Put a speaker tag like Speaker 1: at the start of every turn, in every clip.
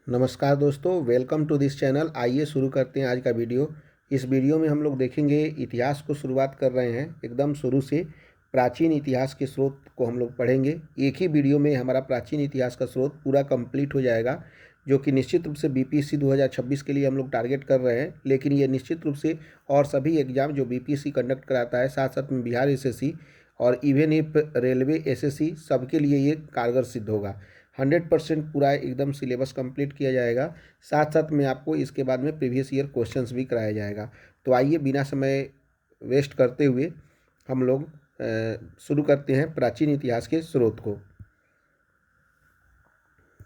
Speaker 1: नमस्कार दोस्तों, welcome to this channel. आइए शुरू करते हैं आज का वीडियो। इस वीडियो में हम लोग देखेंगे, इतिहास को शुरुआत कर रहे हैं एकदम शुरू से। प्राचीन इतिहास के स्रोत को हम लोग पढ़ेंगे। एक ही वीडियो में हमारा प्राचीन इतिहास का स्रोत पूरा कंप्लीट हो जाएगा, जो कि निश्चित रूप से बीपीएससी 2026 के लिए हम लोग टारगेट कर रहे हैं। लेकिन ये निश्चित रूप से और सभी एग्जाम जो बीपीएससी कंडक्ट कराता है, साथ साथ में बिहार एसएससी और इवन इफ रेलवे एसएससी, सबके लिए ये कारगर सिद्ध होगा। 100% पूरा एकदम सिलेबस कंप्लीट किया जाएगा। साथ साथ में आपको इसके बाद में प्रीवियस ईयर क्वेश्चंस भी कराया जाएगा। तो आइए बिना समय वेस्ट करते हुए हम लोग शुरू करते हैं प्राचीन इतिहास के स्रोत को।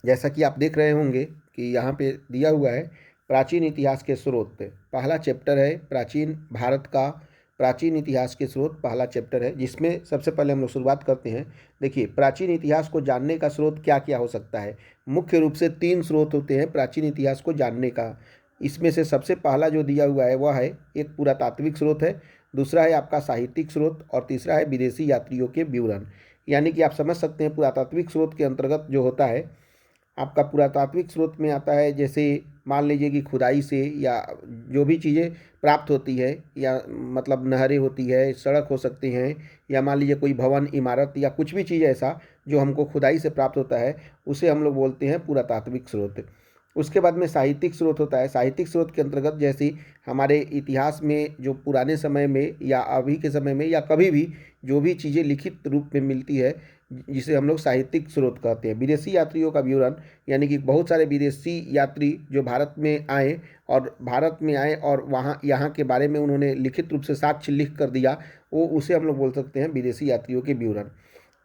Speaker 1: जैसा कि आप देख रहे होंगे कि यहाँ पे दिया हुआ है प्राचीन इतिहास के स्रोत। पहला चैप्टर है प्राचीन भारत का प्राचीन इतिहास के स्रोत, पहला चैप्टर है, जिसमें सबसे पहले हम लोग शुरुआत करते हैं। देखिए, प्राचीन इतिहास को जानने का स्रोत क्या क्या हो सकता है। मुख्य रूप से 3 स्रोत होते हैं प्राचीन इतिहास को जानने का। इसमें से सबसे पहला जो दिया हुआ है वह है एक पुरातात्विक स्रोत है, दूसरा है आपका साहित्यिक स्रोत और तीसरा है विदेशी यात्रियों के विवरण। यानी कि आप समझ सकते हैं पुरातात्विक स्रोत के अंतर्गत जो होता है आपका पुरातात्विक स्रोत में आता है, जैसे मान लीजिए कि खुदाई से या जो भी चीज़ें प्राप्त होती है, या मतलब नहरें होती है, सड़क हो सकती हैं, या मान लीजिए कोई भवन इमारत या कुछ भी चीज़ ऐसा जो हमको खुदाई से प्राप्त होता है, उसे हम लोग बोलते हैं पुरातात्विक स्रोत। उसके बाद में साहित्यिक स्रोत होता है। साहित्यिक स्रोत के अंतर्गत जैसे हमारे इतिहास में जो पुराने समय में या अभी के समय में या कभी भी जो भी चीज़ें लिखित रूप में मिलती है, जिसे हम लोग साहित्यिक स्रोत कहते हैं। विदेशी यात्रियों का विवरण, यानी कि बहुत सारे विदेशी यात्री जो भारत में आए और वहाँ यहाँ के बारे में उन्होंने लिखित रूप से साक्ष्य लिख कर दिया, वो उसे हम लोग बोल सकते हैं विदेशी यात्रियों के विवरण।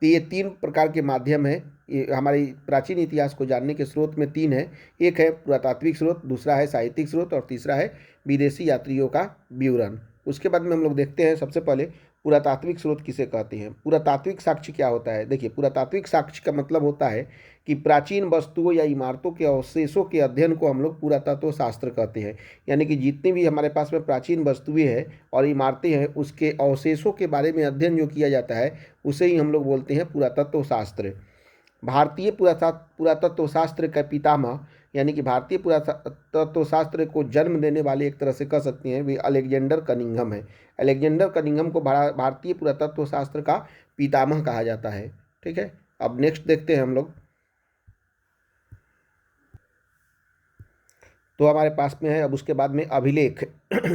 Speaker 1: तो ये 3 प्रकार के माध्यम है। ये हमारे प्राचीन इतिहास को जानने के स्रोत में 3 है। एक है पुरातात्विक स्रोत, दूसरा है साहित्यिक स्रोत और तीसरा है विदेशी यात्रियों का विवरण। उसके बाद में हम लोग देखते हैं सबसे पहले पुरातात्विक स्रोत किसे कहते हैं। पुरातात्विक साक्ष्य क्या होता है। देखिए, पुरातात्विक साक्ष्य का मतलब होता है कि प्राचीन वस्तुओं या इमारतों के अवशेषों के अध्ययन को हम लोग पुरातत्व शास्त्र कहते हैं। यानी कि जितनी भी हमारे पास में प्राचीन वस्तुएं हैं और इमारतें हैं, उसके अवशेषों के बारे में अध्ययन जो किया जाता है, उसे ही हम लोग बोलते हैं पुरातत्व शास्त्र। भारतीय पुरातत्व शास्त्र का पितामह, यानी कि भारतीय पुरातत्व शास्त्र को जन्म देने वाले एक तरह से कह सकते हैं वे अलेक्जेंडर कनिंघम है। अलेक्जेंडर कनिंघम को भारतीय पुरातत्व शास्त्र का पितामह कहा जाता है। ठीक है, अब नेक्स्ट देखते हैं हम लोग। तो हमारे पास में है, अब उसके बाद में अभिलेख।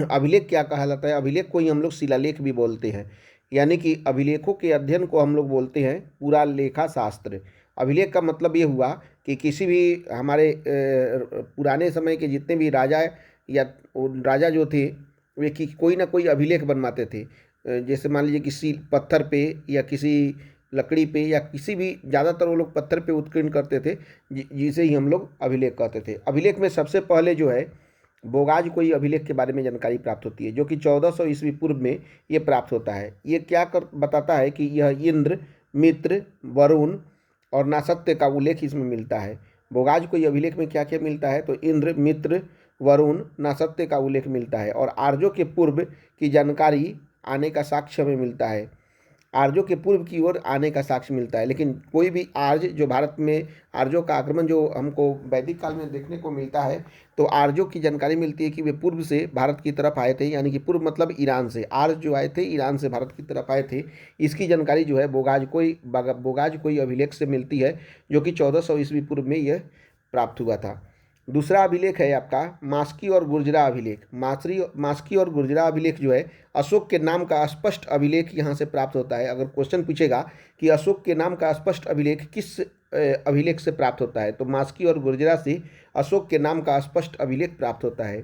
Speaker 1: अभिलेख क्या कहलाता है। अभिलेख को ही हम लोग शिलालेख भी बोलते हैं। यानी कि अभिलेखों के अध्ययन को हम लोग बोलते हैं पुरालेखा शास्त्र। अभिलेख का मतलब ये हुआ कि किसी भी हमारे पुराने समय के जितने भी राजा या राजा जो थे, वे कोई ना कोई अभिलेख बनवाते थे। जैसे मान लीजिए किसी पत्थर पे या किसी लकड़ी पे या किसी भी, ज़्यादातर वो लोग पत्थर पे उत्कीर्ण करते थे, जिसे ही हम लोग अभिलेख कहते थे। अभिलेख में सबसे पहले जो है बोगाज को ही अभिलेख के बारे में जानकारी प्राप्त होती है, जो कि 1400 ईस्वी पूर्व में ये प्राप्त होता है। ये क्या बताता है कि यह इंद्र, मित्र, वरुण और नासत्य का उल्लेख इसमें मिलता है। बोगाज को ये अभिलेख में क्या क्या मिलता है, तो इंद्र, मित्र, वरुण, नासत्य का उल्लेख मिलता है और आर्यों के पूर्व की जानकारी आने का साक्ष्य हमें मिलता है। आर्यों के पूर्व की ओर आने का साक्ष्य मिलता है। लेकिन कोई भी आर्य जो भारत में, आर्यों का आक्रमण जो हमको वैदिक काल में देखने को मिलता है, तो आर्यों की जानकारी मिलती है कि वे पूर्व से भारत की तरफ आए थे। यानी कि पूर्व मतलब ईरान से। आर्य जो आए थे ईरान से भारत की तरफ आए थे। इसकी जानकारी जो है बोगाज को ही अभिलेख से मिलती है, जो कि 1400 ईस्वी पूर्व में यह प्राप्त हुआ था। दूसरा अभिलेख है आपका मास्की और गुर्जरा अभिलेख। मास्की और गुर्जरा अभिलेख जो है अशोक के नाम का स्पष्ट अभिलेख यहाँ से प्राप्त होता है। अगर क्वेश्चन पूछेगा कि अशोक के नाम का स्पष्ट अभिलेख किस अभिलेख से प्राप्त होता है, तो मास्की और गुर्जरा से अशोक के नाम का स्पष्ट अभिलेख प्राप्त होता है।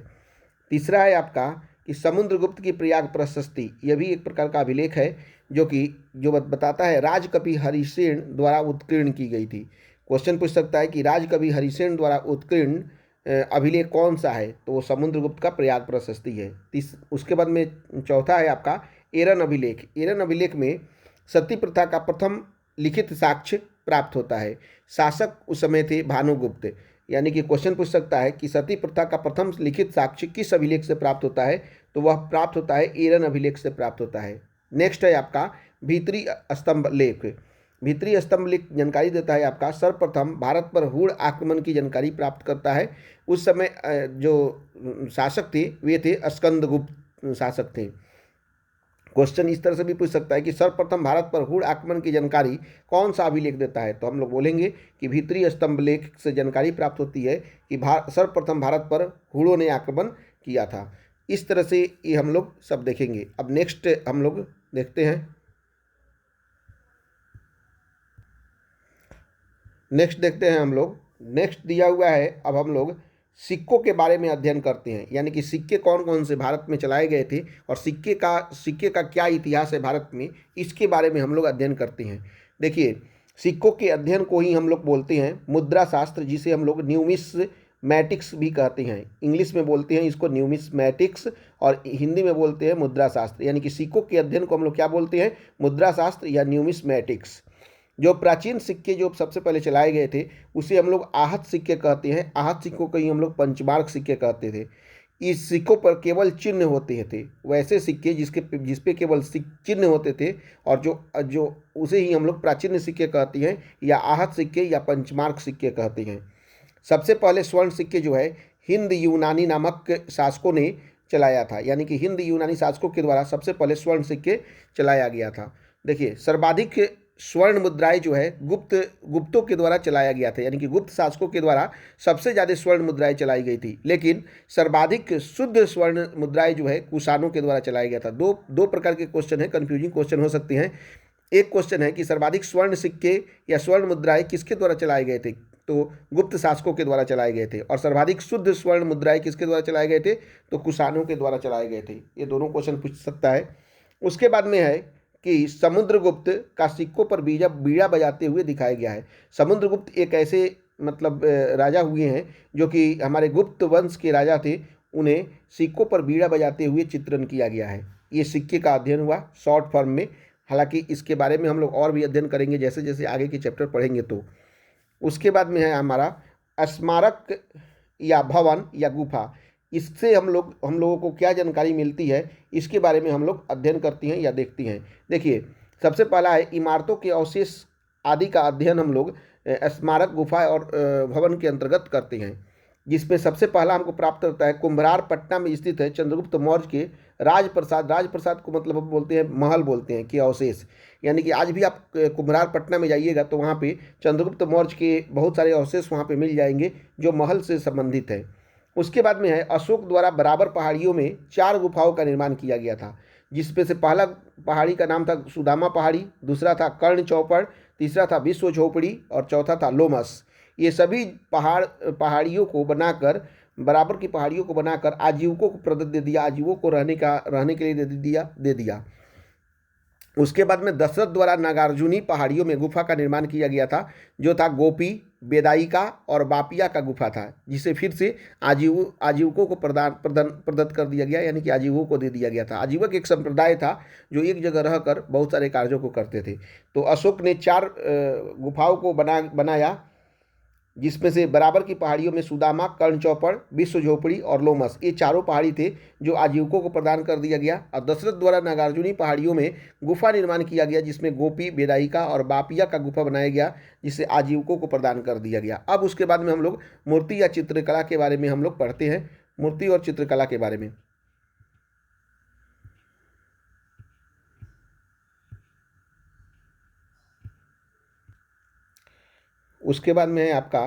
Speaker 1: तीसरा है आपका कि समुद्रगुप्त की प्रयाग प्रशस्ति। यह भी एक प्रकार का अभिलेख है, जो बताता है राजकवि हरिसेन द्वारा उत्कीर्ण की गई थी। क्वेश्चन पूछ सकता है कि राजकवि हरिसेन द्वारा उत्कीर्ण अभिलेख कौन सा है, तो वो समुद्रगुप्त का प्रयाग प्रशस्ति है। उसके बाद में चौथा है आपका एरन अभिलेख। एरन अभिलेख में सती प्रथा का प्रथम लिखित साक्ष्य प्राप्त होता है। शासक उस समय थे भानुगुप्त। यानी कि क्वेश्चन पूछ सकता है कि सती प्रथा का प्रथम लिखित साक्ष्य किस अभिलेख से प्राप्त होता है, तो वह प्राप्त होता है एरन अभिलेख से प्राप्त होता है। नेक्स्ट है आपका भीतरी स्तंभ लेख। भीतरी स्तंभ लेख जानकारी देता है आपका सर्वप्रथम भारत पर हुड़ आक्रमण की जानकारी प्राप्त करता है। उस समय जो शासक थे वे थे स्कंदगुप्त शासक थे। क्वेश्चन इस तरह से भी पूछ सकता है कि सर्वप्रथम भारत पर हुड़ आक्रमण की जानकारी कौन सा अभिलेख देता है, तो हम लोग बोलेंगे कि भीतरी स्तंभ लेख से जानकारी प्राप्त होती है कि सर्वप्रथम भारत पर हुड़ों ने आक्रमण किया था। इस तरह से ये हम लोग सब देखेंगे। अब नेक्स्ट हम लोग देखते हैं, नेक्स्ट देखते हैं हम लोग। नेक्स्ट दिया हुआ है, अब हम लोग सिक्कों के बारे में अध्ययन करते हैं, यानी कि सिक्के कौन कौन से भारत में चलाए गए थे और सिक्के का क्या इतिहास है भारत में, इसके बारे में हम लोग अध्ययन करते हैं। देखिए, सिक्कों के अध्ययन को ही हम लोग बोलते हैं मुद्रा शास्त्र, जिसे हम लोग न्यूमिस्मैटिक्स भी कहते हैं। इंग्लिश में बोलते हैं इसको न्यूमिस्मैटिक्स और हिंदी में बोलते हैं मुद्रा शास्त्र। यानी कि सिक्कों के अध्ययन को हम लोग क्या बोलते हैं, मुद्रा शास्त्र या न्यूमिस्मैटिक्स। जो प्राचीन सिक्के जो सबसे पहले चलाए गए थे उसे हम लोग आहत सिक्के कहते हैं। आहत सिक्कों को ही हम लोग पंचमार्क सिक्के कहते थे। इस सिक्कों पर केवल चिन्ह होते थे, वैसे सिक्के जिसपे केवल चिन्ह होते थे, और जो जो उसे ही हम लोग प्राचीन सिक्के कहते हैं या आहत सिक्के या पंचमार्क सिक्के कहते हैं। सबसे पहले स्वर्ण सिक्के जो है हिंद यूनानी नामक शासकों ने चलाया था, यानी कि हिंद यूनानी शासकों के द्वारा सबसे पहले स्वर्ण सिक्के चलाया गया था। देखिए, सर्वाधिक स्वर्ण मुद्राएं जो है गुप्तों के द्वारा चलाया गया था, यानी कि गुप्त शासकों के द्वारा सबसे ज़्यादा स्वर्ण मुद्राएं चलाई गई थी। लेकिन सर्वाधिक शुद्ध स्वर्ण मुद्राएं जो है कुषाणों के द्वारा चलाया गया था। दो प्रकार के क्वेश्चन है, कंफ्यूजिंग क्वेश्चन हो सकते हैं। एक क्वेश्चन है कि सर्वाधिक स्वर्ण सिक्के या स्वर्ण मुद्राएं किसके द्वारा चलाए गए थे, तो गुप्त शासकों के द्वारा चलाए गए थे। और सर्वाधिक शुद्ध स्वर्ण मुद्राएं किसके द्वारा चलाए गए थे, तो कुषाणों के द्वारा चलाए गए थे। ये दोनों क्वेश्चन पूछ सकता है। उसके बाद में है कि समुद्रगुप्त का सिक्कों पर बीड़ा बजाते हुए दिखाया गया है। समुद्रगुप्त एक ऐसे राजा हुए हैं जो कि हमारे गुप्त वंश के राजा थे, उन्हें सिक्कों पर बीड़ा बजाते हुए चित्रण किया गया है। ये सिक्के का अध्ययन हुआ शॉर्ट फॉर्म में। हालांकि इसके बारे में हम लोग और भी अध्ययन करेंगे जैसे जैसे आगे के चैप्टर पढ़ेंगे। तो उसके बाद में है हमारा स्मारक या भवन या गुफा। इससे हम लोगों को क्या जानकारी मिलती है, इसके बारे में हम लोग अध्ययन करती हैं या देखती हैं। देखिए, सबसे पहला है इमारतों के अवशेष आदि का अध्ययन हम लोग स्मारक, गुफा और भवन के अंतर्गत करते हैं, जिसमें सबसे पहला हमको प्राप्त होता है कुम्भरार पटना में स्थित है चंद्रगुप्त मौर्य के राजप्रसाद को मतलब हम बोलते हैं महल बोलते हैं कि अवशेष। यानी कि आज भी आप कुम्भरार पटना में जाइएगा तो वहाँ पे चंद्रगुप्त मौर्य के बहुत सारे अवशेष वहाँ पे मिल जाएंगे जो महल से संबंधित है। उसके बाद में है अशोक द्वारा बराबर पहाड़ियों में 4 गुफाओं का निर्माण किया गया था, जिसमें से पहला पहाड़ी का नाम था सुदामा पहाड़ी, दूसरा था कर्ण चौपड़, तीसरा था विश्व झोपड़ी और चौथा था लोमस। ये सभी पहाड़ियों को बनाकर, बराबर की पहाड़ियों को बनाकर आजीविकों को प्रदत्त दे दिया, आजीवों को रहने के लिए दे दिया। उसके बाद में दशरथ द्वारा नागार्जुनी पहाड़ियों में गुफा का निर्माण किया गया था, जो था गोपी, बेदायिका और बापिया का गुफा था, जिसे फिर से आजीवकों को प्रदत्त कर दिया गया, यानी कि आजीवों को दे दिया गया था। आजीवक एक संप्रदाय था जो एक जगह रहकर बहुत सारे कार्यों को करते थे। तो अशोक ने 4 गुफाओं को बनाया, जिसमें से बराबर की पहाड़ियों में सुदामा, कर्ण चौपड़, विश्व झोपड़ी और लोमस, ये चारों पहाड़ी थे जो आजीविकों को प्रदान कर दिया गया। और दशरथ द्वारा नागार्जुनी पहाड़ियों में गुफा निर्माण किया गया, जिसमें गोपी, बेदायिका और बापिया का गुफा बनाया गया, जिसे आजीविकों को प्रदान कर दिया गया। अब उसके बाद में हम लोग मूर्ति या चित्रकला के बारे में हम लोग पढ़ते हैं, मूर्ति और चित्रकला के बारे में। उसके बाद में है आपका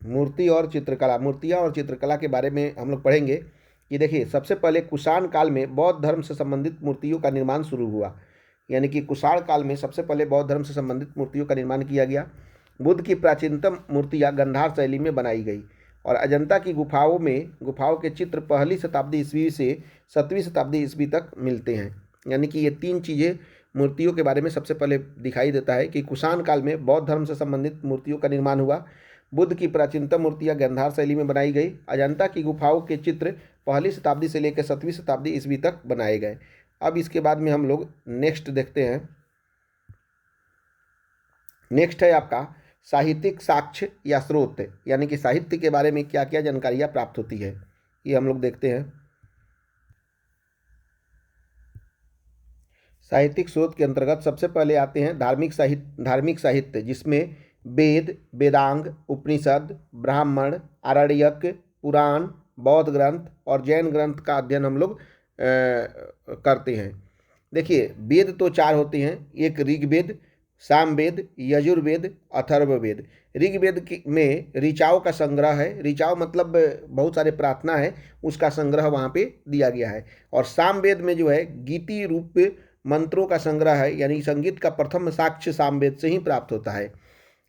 Speaker 1: मूर्तियाँ और चित्रकला के बारे में हम लोग पढ़ेंगे कि देखिए, सबसे पहले कुषाण काल में बौद्ध धर्म से संबंधित मूर्तियों का निर्माण शुरू हुआ। यानी कि कुषाण काल में सबसे पहले बौद्ध धर्म से संबंधित मूर्तियों का निर्माण किया गया। बुद्ध की प्राचीनतम मूर्तियाँ गंधार शैली में बनाई गई और अजंता की गुफाओं के चित्र 1ली शताब्दी ईस्वी से 7वीं शताब्दी ईस्वी तक मिलते हैं। यानी कि ये 3 चीज़ें मूर्तियों के बारे में सबसे पहले दिखाई देता है कि कुषाण काल में बौद्ध धर्म से संबंधित मूर्तियों का निर्माण हुआ। बुद्ध की प्राचीनतम मूर्तियां गंधार शैली में बनाई गई। अजंता की गुफाओं के चित्र 1ली शताब्दी से लेकर 7वीं शताब्दी ईस्वी तक बनाए गए। अब इसके बाद में हम लोग नेक्स्ट देखते हैं। नेक्स्ट है आपका साहित्यिक साक्ष्य या स्रोत, यानी कि साहित्य के बारे में क्या क्या जानकारियाँ प्राप्त होती है, ये हम लोग देखते हैं। साहित्यिक स्रोत के अंतर्गत सबसे पहले आते हैं धार्मिक साहित्य, जिसमें वेद, वेदांग, उपनिषद, ब्राह्मण, आरण्यक, पुराण, बौद्ध ग्रंथ और जैन ग्रंथ का अध्ययन हम लोग करते हैं। देखिए, वेद तो चार होते हैं, एक ऋग्वेद, सामवेद, यजुर्वेद, अथर्ववेद। ऋग्वेद में ऋचाओं का संग्रह है, ऋचाओं मतलब बहुत सारे प्रार्थना है, उसका संग्रह वहाँ पे दिया गया है। और सामवेद में जो है गीति रूप मंत्रों का संग्रह है, यानी संगीत का प्रथम साक्ष्य सामवेद से ही प्राप्त होता है।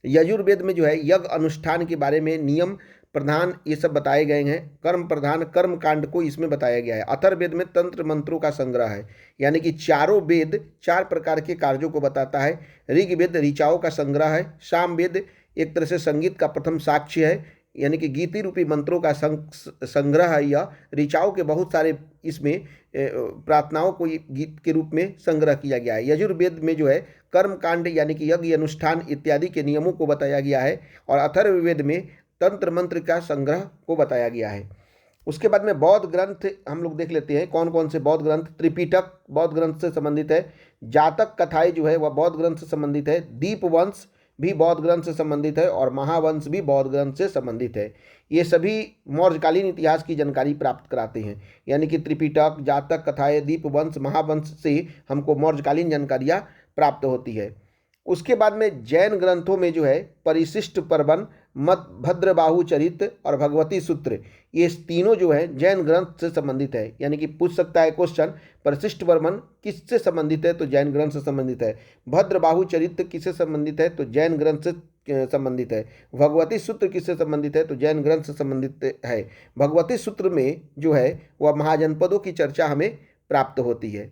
Speaker 1: यजुर्वेद में जो है यज्ञ अनुष्ठान के बारे में नियम प्रधान ये सब बताए गए हैं, कर्म प्रधान कर्म कांड को इसमें बताया गया है। अथर्ववेद में तंत्र मंत्रों का संग्रह है, यानी कि चारों वेद चार प्रकार के कार्यों को बताता है। ऋग्वेद ऋचाओं का संग्रह है, सामवेद एक तरह से संगीत का प्रथम साक्ष्य है, यानी कि गीति रूपी मंत्रों का संग्रह है। यह ऋचाओं के बहुत सारे इसमें प्रार्थनाओं को गीत के रूप में संग्रह किया गया है। यजुर्वेद में जो है कर्म कांड यानी कि यज्ञ अनुष्ठान इत्यादि के नियमों को बताया गया है। और अथर्ववेद में तंत्र मंत्र का संग्रह को बताया गया है। उसके बाद में बौद्ध ग्रंथ हम लोग देख लेते हैं, कौन कौन से बौद्ध ग्रंथ। त्रिपिटक बौद्ध ग्रंथ से संबंधित है, जातक कथाएं जो है वह बौद्ध ग्रंथ से संबंधित है, दीपवंश भी बौद्ध ग्रंथ से संबंधित है और महावंश भी बौद्ध ग्रंथ से संबंधित है। ये सभी मौर्यकालीन इतिहास की जानकारी प्राप्त कराते हैं, यानी कि त्रिपिटक, जातक कथाएं, दीपवंश, महावंश से हमको मौर्यकालीन जानकारियाँ प्राप्त होती है। उसके बाद में जैन ग्रंथों में जो है परिशिष्ट पर्वन, मत भद्रबाहु चरित्र और भगवती सूत्र, ये तीनों जो है जैन ग्रंथ से संबंधित है। यानी कि पूछ सकता है क्वेश्चन, परिशिष्ट वर्मन किससे संबंधित है, तो जैन ग्रंथ से संबंधित है। भद्रबाहु चरित्र किससे संबंधित है, तो जैन ग्रंथ से संबंधित है। भगवती सूत्र किससे संबंधित है, तो जैन ग्रंथ से संबंधित है। भगवती सूत्र में जो है वह महाजनपदों की चर्चा हमें प्राप्त होती है।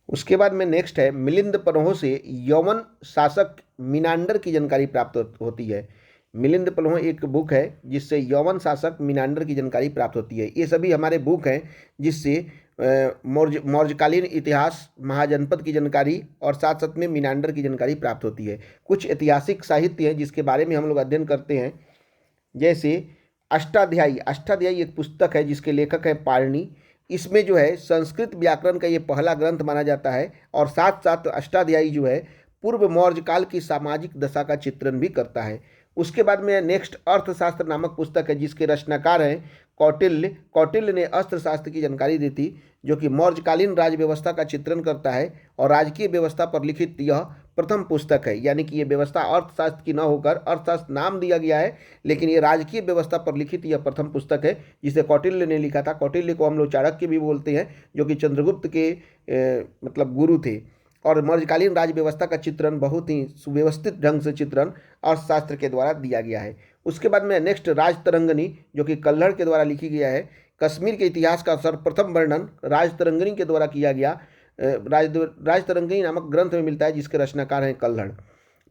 Speaker 1: उसके बाद में नेक्स्ट है मिलिंद पन्हों से यौवन शासक मिनांडर की जानकारी प्राप्त होती है। मिलिंद पन्हों एक बुक है जिससे यौवन शासक मिनांडर की जानकारी प्राप्त होती है। ये सभी हमारे बुक हैं जिससे मौर्यकालीन इतिहास, महाजनपद की जानकारी और साथ साथ में मिनांडर की जानकारी प्राप्त होती है। कुछ ऐतिहासिक साहित्य है जिसके बारे में हम लोग अध्ययन करते हैं, जैसे अष्टाध्यायी एक पुस्तक है जिसके लेखक हैं पाणिनि। इसमें जो है संस्कृत व्याकरण का ये पहला ग्रंथ माना जाता है और साथ साथ अष्टाध्यायी जो है पूर्व मौर्य काल की सामाजिक दशा का चित्रण भी करता है। उसके बाद में नेक्स्ट अर्थशास्त्र नामक पुस्तक है जिसके रचनाकार हैं कौटिल्य। कौटिल्य ने अर्थशास्त्र की जानकारी दी थी, जो कि मौर्यकालीन राज्य व्यवस्था का चित्रण करता है और राजकीय व्यवस्था पर लिखित यह प्रथम पुस्तक है। यानी कि ये व्यवस्था अर्थशास्त्र की न होकर अर्थशास्त्र नाम दिया गया है, लेकिन ये राजकीय व्यवस्था पर लिखित यह प्रथम पुस्तक है जिसे कौटिल्य ने लिखा था। कौटिल्य को हम लोग चाणक्य भी बोलते हैं, जो कि चंद्रगुप्त के मतलब गुरु थे। और मौर्यकालीन राज्य व्यवस्था का चित्रण बहुत ही सुव्यवस्थित ढंग से चित्रण अर्थशास्त्र के द्वारा दिया गया है। उसके बाद में नेक्स्ट राजतरंगिणी, जो कि कल्हड़ के द्वारा लिखी गया है। कश्मीर के इतिहास का सर्वप्रथम वर्णन राजतरंगिणी के द्वारा किया गया। राजतरंगिणी नामक ग्रंथ में मिलता है जिसके रचनाकार हैं कल्हड़।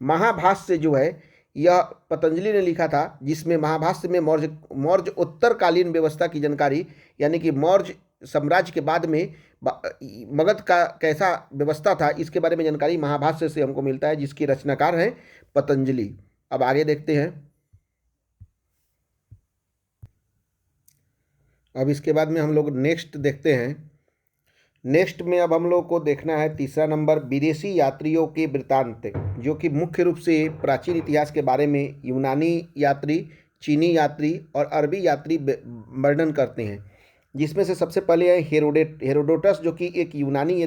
Speaker 1: महाभाष्य जो है यह पतंजलि ने लिखा था, जिसमें महाभाष्य में मौर्य उत्तरकालीन व्यवस्था की जानकारी, यानी कि मौर्य साम्राज्य के बाद में मगध का कैसा व्यवस्था था इसके बारे में जानकारी महाभाष्य से हमको मिलता है, जिसकी रचनाकार हैं पतंजलि। अब आगे देखते हैं। अब इसके बाद में हम लोग नेक्स्ट देखते हैं। नेक्स्ट में अब हम लोग को देखना है तीसरा नंबर, विदेशी यात्रियों के वृत्तांत, जो कि मुख्य रूप से प्राचीन इतिहास के बारे में यूनानी यात्री, चीनी यात्री और अरबी यात्री वर्णन करते हैं। जिसमें से सबसे पहले है हेरोडोटस, जो कि एक यूनानी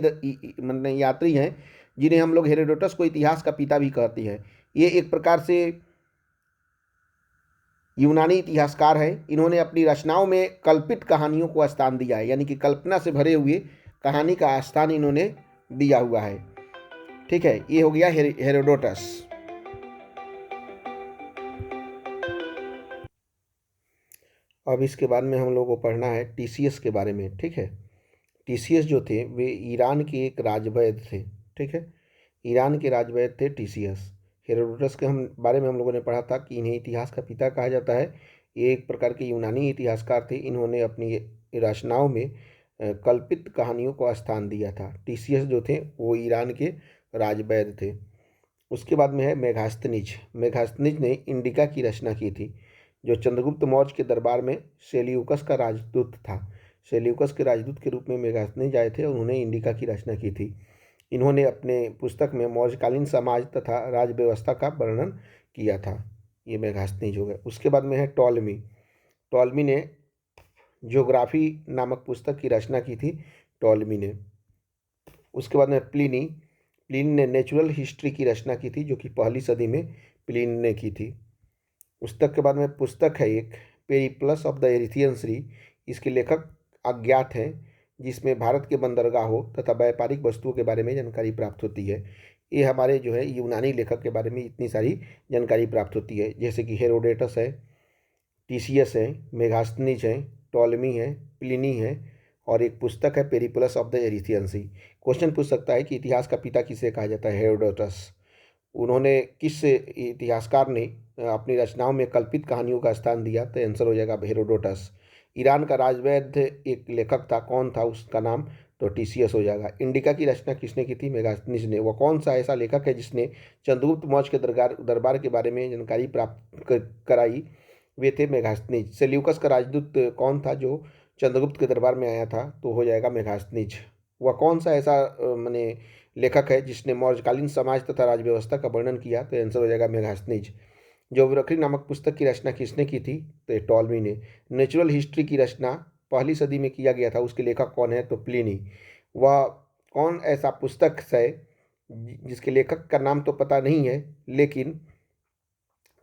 Speaker 1: यात्री हैं, जिन्हें हम लोग हेरोडोटस को इतिहास का पिता भी कहते हैं। ये एक प्रकार से यूनानी इतिहासकार हैं। इन्होंने अपनी रचनाओं में कल्पित कहानियों को स्थान दिया है, यानी कि कल्पना से भरे हुए कहानी का स्थान इन्होंने दिया हुआ है। ठीक है, ये हो गया हेरोडोटस। अब इसके बाद में हम लोग को पढ़ना है टीसीएस के बारे में। ठीक है, टीसीएस जो थे वे ईरान के एक राजवैद्य थे। ठीक है, ईरान के राजवैद्य थे टीसीएस। हेरोडोटस के बारे में हम लोगों ने पढ़ा था कि इन्हें इतिहास का पिता कहा जाता है। ये एक प्रकार के यूनानी इतिहासकार थे। इन्होंने अपनी रचनाओं में कल्पित कहानियों को स्थान दिया था। टीसीएस जो थे वो ईरान के राजवैद्य थे। उसके बाद में है मेगास्थनीज। मेगास्थनीज ने इंडिका की रचना की थी, जो चंद्रगुप्त मौर्य के दरबार में सेल्यूकस का राजदूत था। सेल्यूकस के राजदूत के रूप में मेगास्थनीज आए थे और उन्होंने इंडिका की रचना की थी। इन्होंने अपने पुस्तक में मौर्यकालीन समाज तथा राज व्यवस्था का वर्णन किया था। ये मेगास्थनीज हो गए। उसके बाद में है टॉलमी। टॉलमी ने ज्योग्राफी नामक पुस्तक की रचना की थी, टॉलमी ने। उसके बाद में प्लिनी। प्लिनी ने नेचुरल हिस्ट्री की रचना की थी, जो कि पहली सदी में प्लिनी ने की थी। पुस्तक के बाद में पुस्तक है एक पेरिप्लस ऑफ द एरिथियन सी। इसके लेखक अज्ञात हैं, जिसमें भारत के बंदरगाहों तथा व्यापारिक वस्तुओं के बारे में जानकारी प्राप्त होती है। ये हमारे जो है यूनानी लेखक के बारे में इतनी सारी जानकारी प्राप्त होती है, जैसे कि हेरोडेटस है, टीसीएस है, मेगास्थनीज है, टॉलमी है, प्लिनी है, और एक पुस्तक है Periplus of the Erythraean Sea. Question पूछ सकता है कि इतिहास का पिता किसे कहा जाता है? हेरोडोटस। उन्होंने किस इतिहासकार ने अपनी रचनाओं में कल्पित कहानियों का स्थान दिया? तो आंसर हो जाएगा हेरोडोटस। ईरान का राजवैद्य एक लेखक था, कौन था उसका नाम? तो टीसीएस हो जाएगा। इंडिका की रचना किसने की थी? मेगास्थनीज ने। वह कौन सा ऐसा लेखक है जिसने चंद्रगुप्त मौर्य के दरबार के बारे में जानकारी प्राप्त कराई? वे थे मेगास्थनीज। सेल्यूकस का राजदूत कौन था जो चंद्रगुप्त के दरबार में आया था? तो हो जाएगा मेगास्थनीज। वह कौन सा ऐसा माने लेखक है जिसने मौर्यकालीन समाज तथा राज व्यवस्था का वर्णन किया? तो आंसर हो जाएगा मेगास्थनीज। ज्योग्राफी नामक पुस्तक की रचना किसने की थी? तो टॉलमी ने। नेचुरल हिस्ट्री की रचना पहली सदी में किया गया था, उसके लेखक कौन है? तो प्लिनी। वह कौन ऐसा पुस्तक है जिसके लेखक का नाम तो पता नहीं है, लेकिन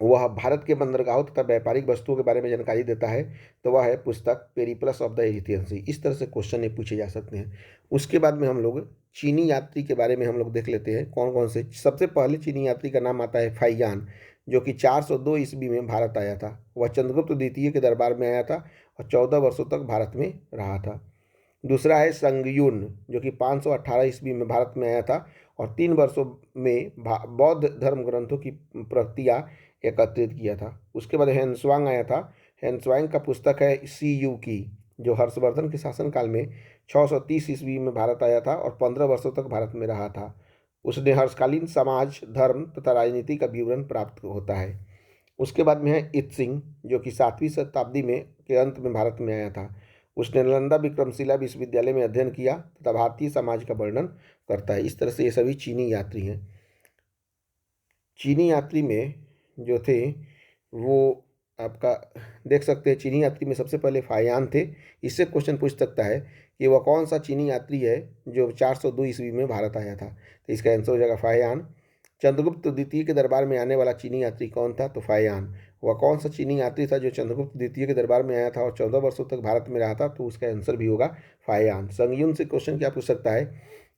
Speaker 1: वह भारत के बंदरगाहों तथा व्यापारिक वस्तुओं के बारे में जानकारी देता है? तो वह है पुस्तक पेरिप्लस ऑफ द एरिथियन सी। इस तरह से क्वेश्चन ये पूछे जा सकते हैं। उसके बाद में हम लोग चीनी यात्री के बारे में हम लोग देख लेते हैं कौन कौन से। सबसे पहले चीनी यात्री का नाम आता है फाइयान, जो कि 402 ईस्वी में भारत आया था। वह चंद्रगुप्त द्वितीय के दरबार में आया था और 14 वर्षों तक भारत में रहा था। दूसरा है संगयुन, जो कि 518 ईस्वी में भारत में आया था और 3 वर्षों में बौद्ध धर्म ग्रंथों की प्रतियां एकत्रित किया था। उसके बाद हेनस्वांग आया था। हेनस्वांग का पुस्तक है सी यू की, जो हर्षवर्धन के शासनकाल में 630 ईस्वी में भारत आया था और 15 वर्षों तक भारत में रहा था। उसने हर्षकालीन समाज, धर्म तथा राजनीति का विवरण प्राप्त होता है। उसके बाद में है इत्सिंग, जो कि 7वीं शताब्दी में के अंत में भारत में आया था। उसने नालंदा विक्रमशिला विश्वविद्यालय में अध्ययन किया तथा भारतीय समाज का वर्णन करता है। इस तरह से ये सभी चीनी यात्री हैं। चीनी यात्री में जो थे वो आपका देख सकते हैं। चीनी यात्री में सबसे पहले फायान थे। इससे क्वेश्चन पूछ सकता है कि वह कौन सा चीनी यात्री है जो 402 ईस्वी में भारत आया था? तो इसका आंसर हो जाएगा फायान। चंद्रगुप्त द्वितीय के दरबार में आने वाला चीनी यात्री कौन था? तो फायान। वह कौन सा चीनी यात्री था जो चंद्रगुप्त द्वितीय के दरबार में आया था और 14 वर्षों तक भारत में रहा था? तो उसका आंसर भी होगा फायान। संगयुन से क्वेश्चन क्या पूछ सकता है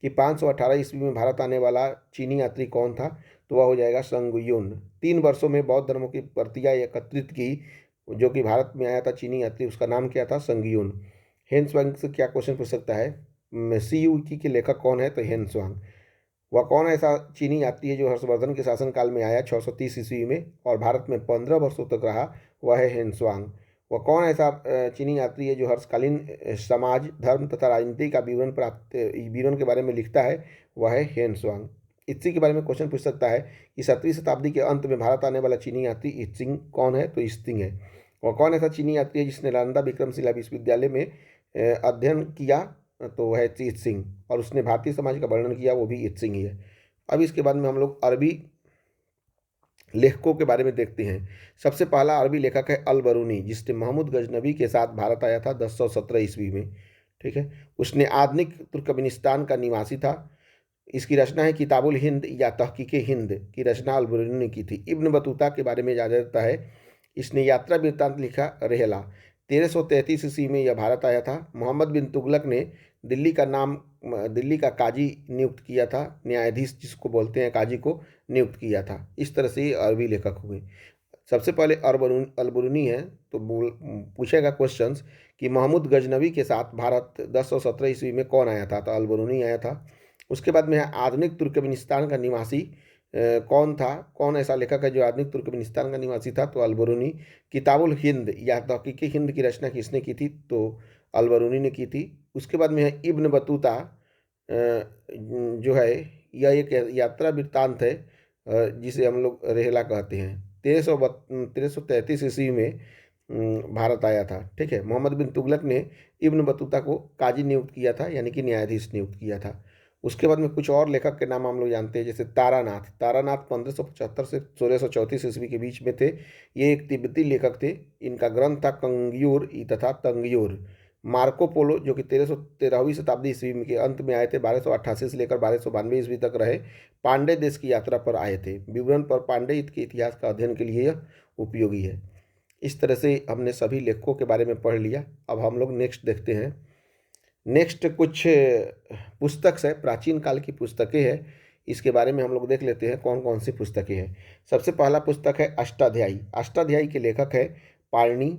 Speaker 1: कि 518 ईस्वी में भारत आने वाला चीनी यात्री कौन था? तो वह हो जाएगा संगयुन। 3 वर्षों में बौद्ध धर्मों की प्रतियां एकत्रित की, जो कि भारत में आया था चीनी यात्री, उसका नाम क्या था? संगयुन। हेनस्वांग से क्या क्वेश्चन पूछ सकता है? सी यू की के लेखक कौन है? तो हेनस्वांग। वह कौन ऐसा चीनी यात्री है जो हर्षवर्धन के शासनकाल में आया 630 ईस्वी में और भारत में 15 वर्षों तक रहा? वह है हेनस्वांग। वह कौन ऐसा चीनी यात्री है जो हर्षकालीन समाज, धर्म तथा राजनीति का विवरण के बारे में लिखता है? वह है हेनस्वांग। इत्सी के बारे में क्वेश्चन पूछ सकता है कि 7वीं शताब्दी के अंत में भारत आने वाला चीनी यात्री इत्सिंग कौन है? तो इत्सिंग है। वह कौन ऐसा चीनी यात्री है जिसने नालंदा विक्रमशिला विश्वविद्यालय में अध्ययन किया? तो वह है इत्सिंग। और उसने भारतीय समाज का वर्णन किया, वो भी इत्सिंग ही है। अब इसके बाद में हम लोग अरबी लेखकों के बारे में देखते हैं। सबसे पहला अरबी लेखक है अल बरूनी, जिसने महमूद गजनबी के साथ भारत आया था 1017 ईस्वी में। ठीक है। उसने आधुनिक तुर्कमेनिस्तान का निवासी था। इसकी रचना है किताबुल हिंद या तहकीक हिंद की रचना अल बरूनी ने की थी। इब्न बतूता के बारे में जाना जाता है, इसने यात्रा वृत्तांत लिखा रेहला। 1333 ईस्वी में यह भारत आया था। मोहम्मद बिन तुगलक ने दिल्ली का काजी नियुक्त किया था, न्यायाधीश जिसको बोलते हैं काजी को नियुक्त किया था। इस तरह से ये अरबी लेखक हुए। सबसे पहले अलबरूनी है, तो पूछेगा क्वेश्चंस कि महमूद गजनबी के साथ भारत 1017 ईस्वी में कौन आया था? तो अलबरूनी आया था। उसके बाद में है आधुनिक तुर्कमेनिस्तान का निवासी कौन था? कौन ऐसा लेखक है जो आधुनिक तुर्कमेनिस्तान का निवासी था? तो अलबरूनी। किताबुल हिंद या तहकीक हिंद की रचना किसने की थी? तो अलबरूनी ने की थी। उसके बाद में है इब्न बतूता, जो है यह एक यात्रा वृत्तांत है, जिसे हम लोग रेहला कहते हैं। 1333 ईस्वी में भारत आया था। ठीक है, मोहम्मद बिन तुगलक ने इब्न बतूता को काजी नियुक्त किया था, यानी कि न्यायाधीश नियुक्त किया था। उसके बाद में कुछ और लेखक के नाम हम लोग जानते हैं, जैसे तारानाथ। तारानाथ 1575 से 1634 ईस्वी के बीच में थे। ये एक तिब्बती लेखक थे। इनका ग्रंथ था कंग्यूर तथा तंगयूर। मार्को पोलो जो कि 1313वीं शताब्दी ईस्वी के अंत में आए थे, 1288 से लेकर 1292 ईस्वी तक रहे, पांडे देश की यात्रा पर आए थे। विवरण पर पांडे के इतिहास का अध्ययन के लिए यह उपयोगी है। इस तरह से हमने सभी लेखकों के बारे में पढ़ लिया। अब हम लोग नेक्स्ट देखते हैं। नेक्स्ट कुछ पुस्तक है, प्राचीन काल की पुस्तकें हैं, इसके बारे में हम लोग देख लेते हैं कौन कौन सी पुस्तकें हैं। सबसे पहला पुस्तक है अष्टाध्यायी। अष्टाध्यायी के लेखक है पाणिनि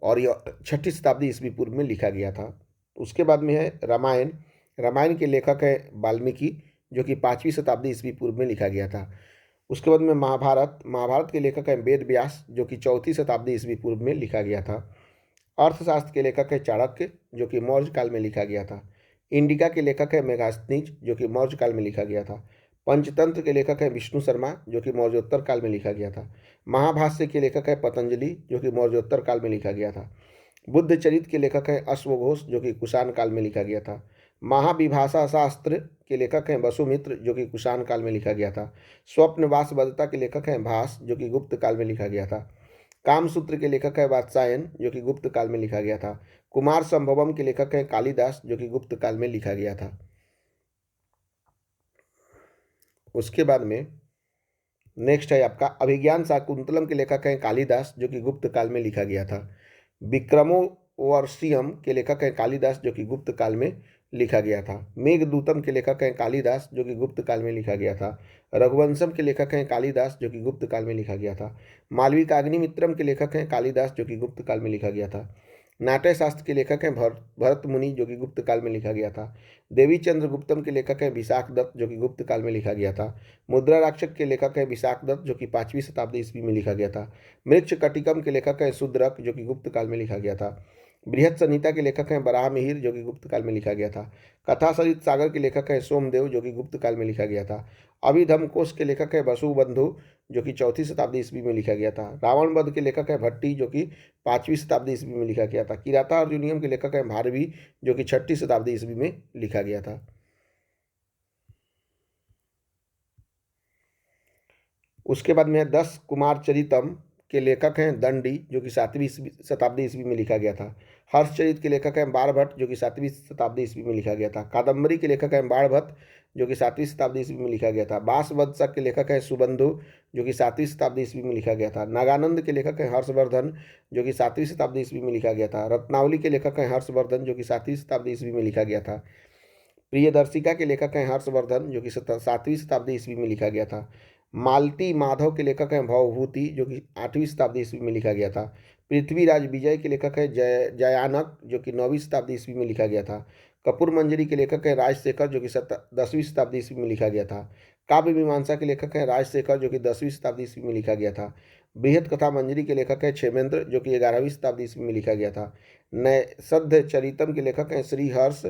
Speaker 1: और यह 6ठी शताब्दी ईस्वी पूर्व में लिखा गया था। उसके बाद में है रामायण। रामायण के लेखक है वाल्मीकि, जो कि 5वीं शताब्दी ईस्वी पूर्व में लिखा गया था। उसके बाद में महाभारत। महाभारत के लेखक है वेद व्यास, जो कि 4वीं शताब्दी ईस्वी पूर्व में लिखा गया था। अर्थशास्त्र के लेखक है चाणक्य, जो कि मौर्य काल में लिखा गया था। इंडिका के लेखक है मेगास्थनीज, जो कि मौर्य काल में लिखा गया था। पंचतंत्र के लेखक है विष्णु शर्मा, जो कि मौर्योत्तर काल में लिखा गया था। महाभाष्य के लेखक है पतंजलि, जो कि मौर्योत्तर काल में लिखा गया था। बुद्ध चरित के लेखक है अश्वघोष, जो कि कुषाण काल में लिखा गया था। महाविभाषा शास्त्र के लेखक हैं वसुमित्र, जो कि कुषाण काल में लिखा गया था। स्वप्नवासवदता के लेखक हैं भास, जो कि गुप्त काल में लिखा गया था। कामसूत्र के लेखक है वात्सायन, जो कि गुप्त काल में लिखा गया था। कुमार संभवम के लेखक है कालिदास, जो कि गुप्त काल में लिखा गया था। उसके बाद में नेक्स्ट है आपका अभिज्ञान शाकुंतलम के लेखक हैं कालिदास, जो कि गुप्त काल में लिखा गया था। विक्रमोर्वशीयम के लेखक हैं कालिदास, जो कि गुप्त काल में लिखा गया था। मेघदूतम के लेखक हैं कालिदास, जो कि गुप्त काल में लिखा गया था। रघुवंशम के लेखक हैं कालिदास, जो कि गुप्त काल में लिखा गया था। मालविकाग्निमित्रम के लेखक हैं कालिदास, जो कि गुप्त काल में लिखा गया था। नाट्य शास्त्र के लेखक हैं भरत मुनि, जो कि गुप्त काल में लिखा गया था। देवी चंद्र गुप्तम के लेखक हैं विशाख दत्त, जो कि गुप्त काल में लिखा गया था। मुद्रा राक्षक के लेखक हैं विशाख दत्त, जो कि 5वीं शताब्दी ईस्वी में लिखा गया था। मृक्ष कटिकम के लेखक हैं शूद्रक, जो कि गुप्त काल में लिखा गया था। बृहत संहिता के लेखक हैं बराह मिहिर, जो कि गुप्त काल में लिखा गया था। कथा सरित सागर के लेखक हैं सोमदेव, जो कि गुप्त काल में लिखा गया था। अभिधम कोश के लेखक है वसुबंधु, जो कि 4वीं शताब्दी ईस्वी में लिखा गया था। रावण वध के लेखक है भट्टी, जो कि 5वीं शताब्दी ईस्वी में लिखा गया था। किराता अर्जुनियम के लेखक है भारवी, जो कि 6ठी शताब्दी ईस्वी में लिखा गया था। उसके बाद में 10 कुमार चरितम के लेखक हैं दंडी, जो कि 7वीं शताब्दी ईस्वी में लिखा गया था। हर्षचरित के लेखक हैं बाणभट्ट, जो कि 7वीं शताब्दी ईस्वी में लिखा गया था। कादम्बरी के लेखक हैं बाणभट्ट, जो कि 7वीं शताब्दी ईस्वी में लिखा गया था। बासवदशक के लेखक हैं सुबंधु, जो कि 7वीं शताब्दी ईस्वी में लिखा गया था। नागानंद के लेखक हैं हर्षवर्धन, जो कि 7वीं शताब्दी ईस्वी में लिखा गया था। रत्नावली के लेखक हैं हर्षवर्धन, जो कि 7वीं शताब्दी ईस्वी में लिखा गया था। प्रियदर्शिका के लेखक हैं हर्षवर्धन, जो कि 7वीं शताब्दी ईस्वी में लिखा गया था। मालती माधव के लेखक हैं भवभूति, जो कि 8वीं शताब्दी ईस्वी में लिखा गया था। पृथ्वीराज विजय के लेखक हैं जयानक, जो कि 9वीं शताब्दी ईस्वी में लिखा गया था। कपूर मंजरी के लेखक हैं राजशेखर, जो कि 10वीं शताब्दी ईस्वी में लिखा गया था। काव्य मीमांसा के लेखक हैं राजशेखर, जो कि 10वीं शताब्दी ईस्वी में लिखा गया था। बृहत कथा मंजरी के लेखक हैं क्षेमेंद्र, जो कि 11वीं शताब्दी ईस्वी में लिखा गया था। नैषध चरितम के लेखक हैं श्रीहर्ष,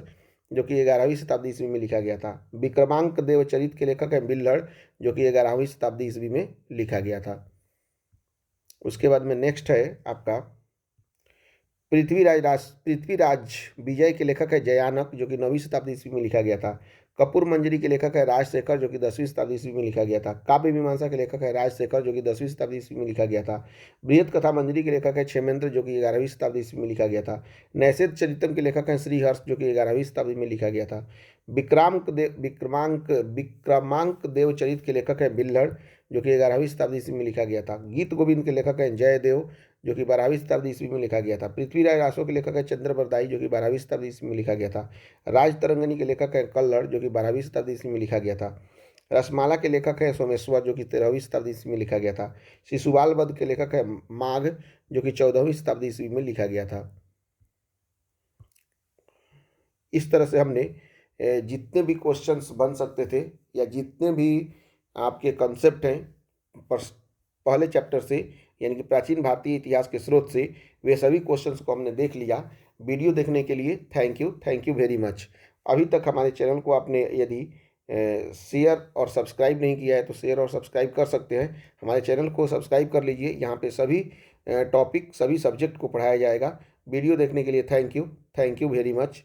Speaker 1: जो कि 11वीं शताब्दी ईस्वी में लिखा गया था। विक्रमांक देवचरित के लेखक हैं बिल्हड़, जो कि 11वीं शताब्दी ईस्वी में लिखा गया था। उसके बाद में नेक्स्ट है आपका पृथ्वीराज विजय के लेखक है जयानक, जो कि 9वीं शताब्दी ईस्वी में लिखा गया था। कपूर मंजरी के लेखक है राजशेखर, जो कि 10वीं शताब्दी ईस्वी में लिखा गया था। काव्य मीमांसा के लेखक है राजशेखर, जो कि 10वीं शताब्दी ईस्वी में लिखा गया था। बृहत कथा मंजरी के लेखक है क्षेमेंद्र, जो कि 11वीं शताब्दी ईस्वी में लिखा गया था। नैषध चरितम के लेखक हैं श्रीहर्ष, जो कि 11वीं शताब्दी में लिखा गया था। विक्रमांक देवचरित के लेखक हैं बिल्हड़, जो कि 11वीं शताब्दी ईस्वी में लिखा गया था। गीत गोविंद के लेखक हैं जयदेव, जो कि 12वीं शताब्दी ईस्वी में लिखा गया था। पृथ्वीराज रासो के लेखक है चंद्रबरदाई, जो कि 12वीं शताब्दी ईस्वी में लिखा गया था। राजतरंगिणी के लेखक है कल्लड़, जो कि 12वीं शताब्दी ईस्वी में लिखा गया था। रसमाला के लेखक है सोमेश्वर, जो कि 13वीं शताब्दी ईस्वी में लिखा गया था। शिशुपाल वध के लेखक है माघ, जो कि 14वीं शताब्दी ईस्वी में लिखा गया था। इस तरह से हमने जितने भी क्वेश्चंस बन सकते थे या जितने भी आपके कंसेप्ट हैं पहले चैप्टर से, यानी कि प्राचीन भारतीय इतिहास के स्रोत से, वे सभी क्वेश्चंस को हमने देख लिया। वीडियो देखने के लिए थैंक यू वेरी मच। अभी तक हमारे चैनल को आपने यदि शेयर और सब्सक्राइब नहीं किया है तो शेयर और सब्सक्राइब कर सकते हैं। हमारे चैनल को सब्सक्राइब कर लीजिए। यहाँ पे सभी टॉपिक सभी सब्जेक्ट को पढ़ाया जाएगा। वीडियो देखने के लिए थैंक यू वेरी मच।